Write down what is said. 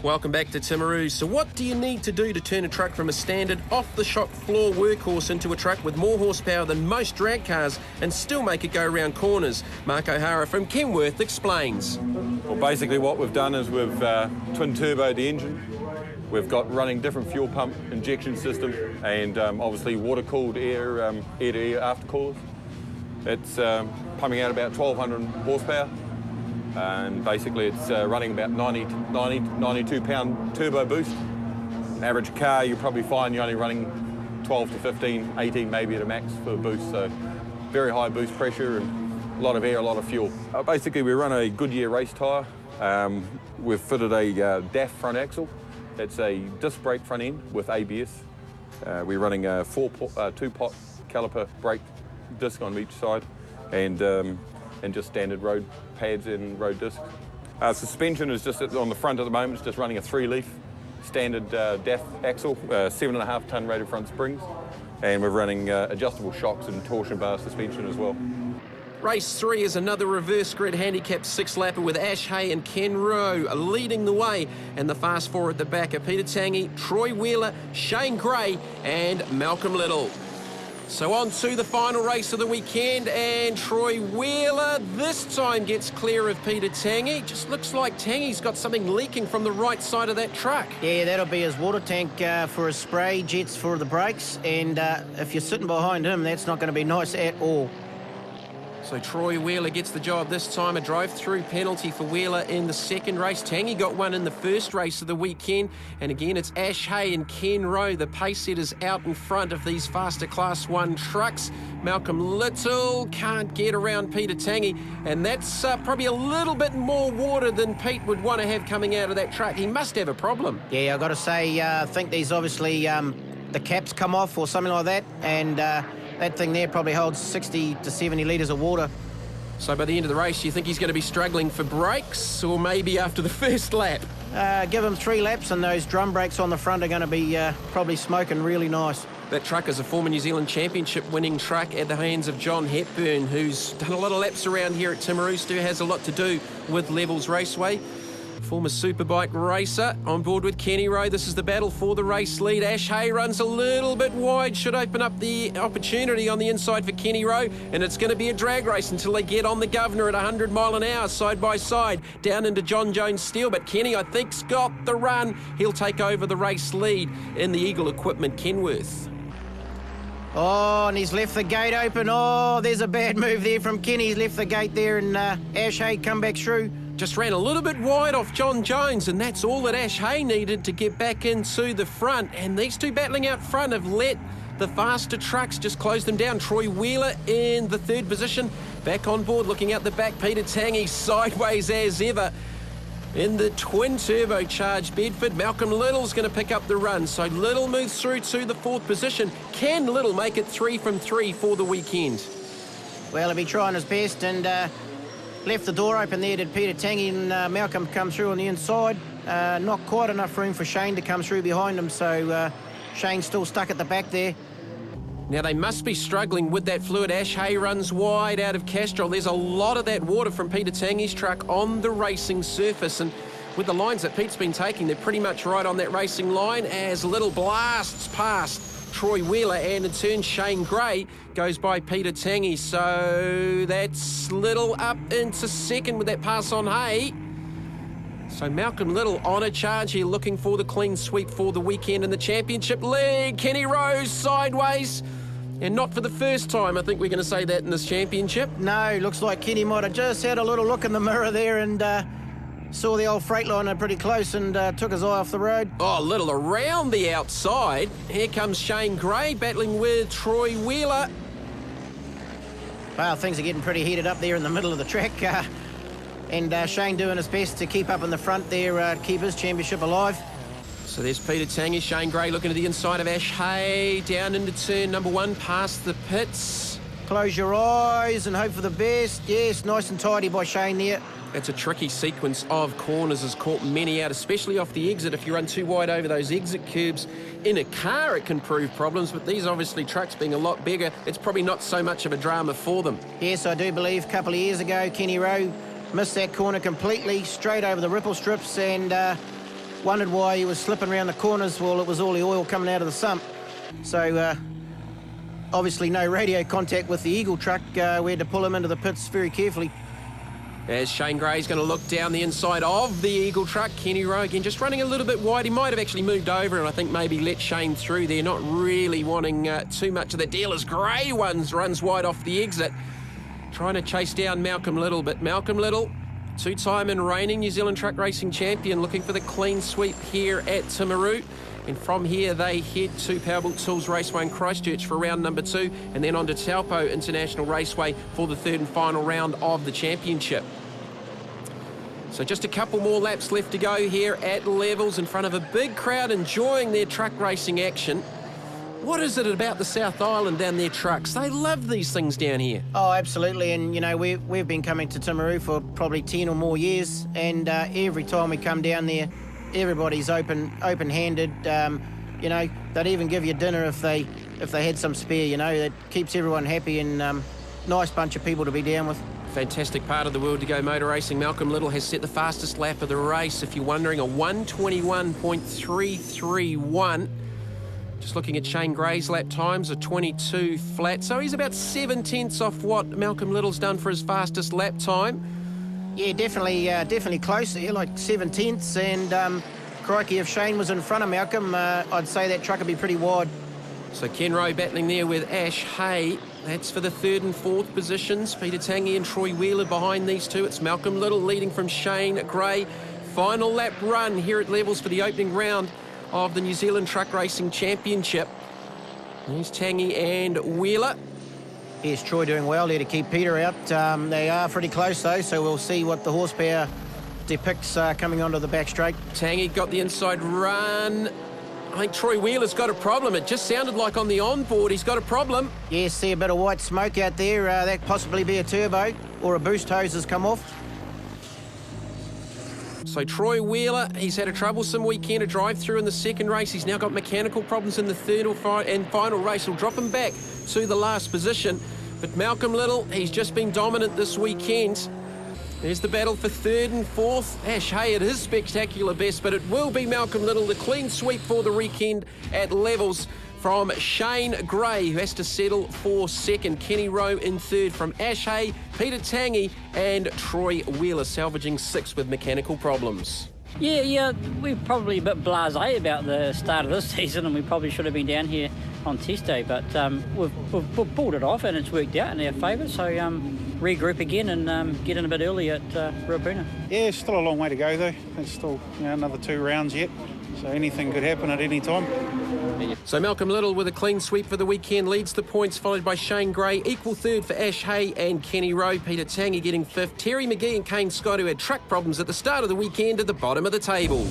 Welcome back to Timaru. So what do you need to do to turn a truck from a standard off-the-shop floor workhorse into a truck with more horsepower than most drag cars and still make it go around corners? Mark O'Hara from Kenworth explains. Well, basically what we've done is we've twin-turboed the engine. We've got running different fuel pump injection system and obviously water-cooled air-to-air aftercoolers. It's pumping out about 1,200 horsepower. And basically it's running about 92 pound turbo boost. An average car you'll probably find you're only running 12 to 15, 18 maybe at a max for a boost, so very high boost pressure and a lot of air, a lot of fuel. Basically we run a Goodyear race tyre. We've fitted a DAF front axle. It's a disc brake front end with ABS. We're running a two-pot caliper brake disc on each side and just standard road pads and road discs. Suspension is just on the front at the moment. It's just running a 3-leaf standard DAF axle, 7.5 ton rated front springs, and we're running adjustable shocks and torsion bar suspension as well. Race 3 is another reverse grid handicap 6-lapper with Ash Hay and Ken Rowe leading the way, and the fast four at the back are Peter Tangi, Troy Wheeler, Shane Gray and Malcolm Little. So on to the final race of the weekend, and Troy Wheeler this time gets clear of Peter Tangi. Just looks like Tangi's got something leaking from the right side of that truck. Yeah, that'll be his water tank for his spray jets for the brakes, and if you're sitting behind him, that's not going to be nice at all. So Troy Wheeler gets the job this time. A drive-through penalty for Wheeler in the second race. Tangi got one in the first race of the weekend. And again, it's Ash Hay and Ken Rowe, the pace setters, out in front of these faster Class 1 trucks. Malcolm Little can't get around Peter Tangi, and that's probably a little bit more water than Pete would want to have coming out of that truck. He must have a problem. Yeah, I've got to say, I think these obviously the caps come off or something like that, and that thing there probably holds 60 to 70 litres of water. So by the end of the race, you think he's going to be struggling for brakes, or maybe after the first lap? Give him 3 laps and those drum brakes on the front are going to be probably smoking really nice. That truck is a former New Zealand Championship winning truck at the hands of John Hepburn, who's done a lot of laps around here at Timaru. Stu has a lot to do with Levels Raceway. Former superbike racer on board with Kenny Rowe. This is the battle for the race lead. Ash Hay runs a little bit wide, should open up the opportunity on the inside for Kenny Rowe, and it's going to be a drag race until they get on the governor at 100 mile an hour, side by side, down into John Jones Steel. But Kenny, I think, has got the run. He'll take over the race lead in the Eagle Equipment Kenworth. Oh, and he's left the gate open. Oh, there's a bad move there from Kenny. He's left the gate there, and Ash Hay come back through. Just ran a little bit wide off John Jones, and that's all that Ash Hay needed to get back into the front. And these two battling out front have let the faster trucks just close them down. Troy Wheeler in the third position. Back on board, looking out the back, Peter Tangi sideways as ever. In the twin-turbocharged Bedford, Malcolm Little's going to pick up the run. So Little moves through to the 4th position. Can Little make it 3 from 3 for the weekend? Well, he'll be trying his best, and left the door open there. Did Peter Tangi and Malcolm come through on the inside? Not quite enough room for Shane to come through behind him, so Shane's still stuck at the back there. Now, they must be struggling with that fluid. Ash Hay runs wide out of Castrol. There's a lot of that water from Peter Tangi's truck on the racing surface, and with the lines that Pete's been taking, they're pretty much right on that racing line as Little blasts past Troy Wheeler, and in turn Shane Gray goes by Peter Tangi. So that's Little up into second with that pass on Hay. So Malcolm Little on a charge here, looking for the clean sweep for the weekend in the championship lead. Kenny Rose sideways, and not for the first time, I think we're going to say that in this championship. No, looks like Kenny might have just had a little look in the mirror there and saw the old Freightliner pretty close and took his eye off the road. Oh, Little around the outside. Here comes Shane Gray battling with Troy Wheeler. Well, things are getting pretty heated up there in the middle of the track. And Shane doing his best to keep up in the front there, keep his championship alive. So there's Peter Tangi, Shane Gray looking to the inside of Ash Hay, down into turn number 1, past the pits. Close your eyes and hope for the best. Yes, nice and tidy by Shane there. It's a tricky sequence of corners, has caught many out, especially off the exit. If you run too wide over those exit curbs in a car, it can prove problems, but these obviously trucks being a lot bigger, it's probably not so much of a drama for them. Yes, I do believe a couple of years ago, Kenny Rowe missed that corner completely, straight over the ripple strips, and wondered why he was slipping around the corners. Well, it was all the oil coming out of the sump. So obviously no radio contact with the Eagle truck. We had to pull him into the pits very carefully. As Shane Gray's going to look down the inside of the Eagle truck, Kenny Rowe again just running a little bit wide. He might have actually moved over and I think maybe let Shane through there, not really wanting too much of the deal as Gray runs wide off the exit. Trying to chase down Malcolm Little, but Malcolm Little, two-time and reigning New Zealand truck racing champion, looking for the clean sweep here at Timaru. And from here they head to Powerboat Tools Raceway in Christchurch for round number 2, and then on to Taupo International Raceway for the third and final round of the championship. So just a couple more laps left to go here at Levels in front of a big crowd enjoying their truck racing action. What is it about the South Island and their trucks? They love these things down here. Oh, absolutely. And, you know, we've been coming to Timaru for probably 10 or more years, and every time we come down there, everybody's open-handed. You know, they'd even give you dinner if they had some spare, you know. That keeps everyone happy, and nice bunch of people to be down with. Fantastic part of the world to go motor racing. Malcolm Little has set the fastest lap of the race, if you're wondering, a 1:21.331. Just looking at Shane Gray's lap times, a 22 flat. So he's about 7/10 off what Malcolm Little's done for his fastest lap time. Yeah, definitely close there, like 7/10. And crikey, if Shane was in front of Malcolm, I'd say that truck would be pretty wide. So Ken Rowe battling there with Ash Hay. That's for the 3rd and 4th positions. Peter Tangi and Troy Wheeler behind these two. It's Malcolm Little leading from Shane Gray. Final lap run here at Levels for the opening round of the New Zealand Truck Racing Championship. There's Tangi and Wheeler. Here's Troy doing well there to keep Peter out. They are pretty close though, so we'll see what the horsepower depicts coming onto the back straight. Tangi got the inside run. I think Troy Wheeler's got a problem. It just sounded like on the onboard he's got a problem. Yes, see a bit of white smoke out there. That could possibly be a turbo or a boost hose has come off. So Troy Wheeler, he's had a troublesome weekend, a drive-through in the second race. He's now got mechanical problems in the third and final race. He'll drop him back to the last position. But Malcolm Little, he's just been dominant this weekend. There's the battle for 3rd and 4th. Ash Hay at his spectacular best, but it will be Malcolm Little, the clean sweep for the weekend at Levels from Shane Gray, who has to settle for 2nd. Kenny Rowe in 3rd from Ash Hay, Peter Tangi and Troy Wheeler salvaging 6th with mechanical problems. Yeah, we're probably a bit blasé about the start of this season, and we probably should have been down here on test day, but we've pulled it off and it's worked out in our favour, so regroup again and get in a bit early at Ruapuna. Yeah, still a long way to go though. There's still another 2 rounds yet, so anything could happen at any time. So Malcolm Little with a clean sweep for the weekend leads the points, followed by Shane Gray, equal 3rd for Ash Hay and Kenny Rowe. Peter Tangi getting 5th. Terry McGee and Kane Scott, who had track problems at the start of the weekend, at the bottom of the table.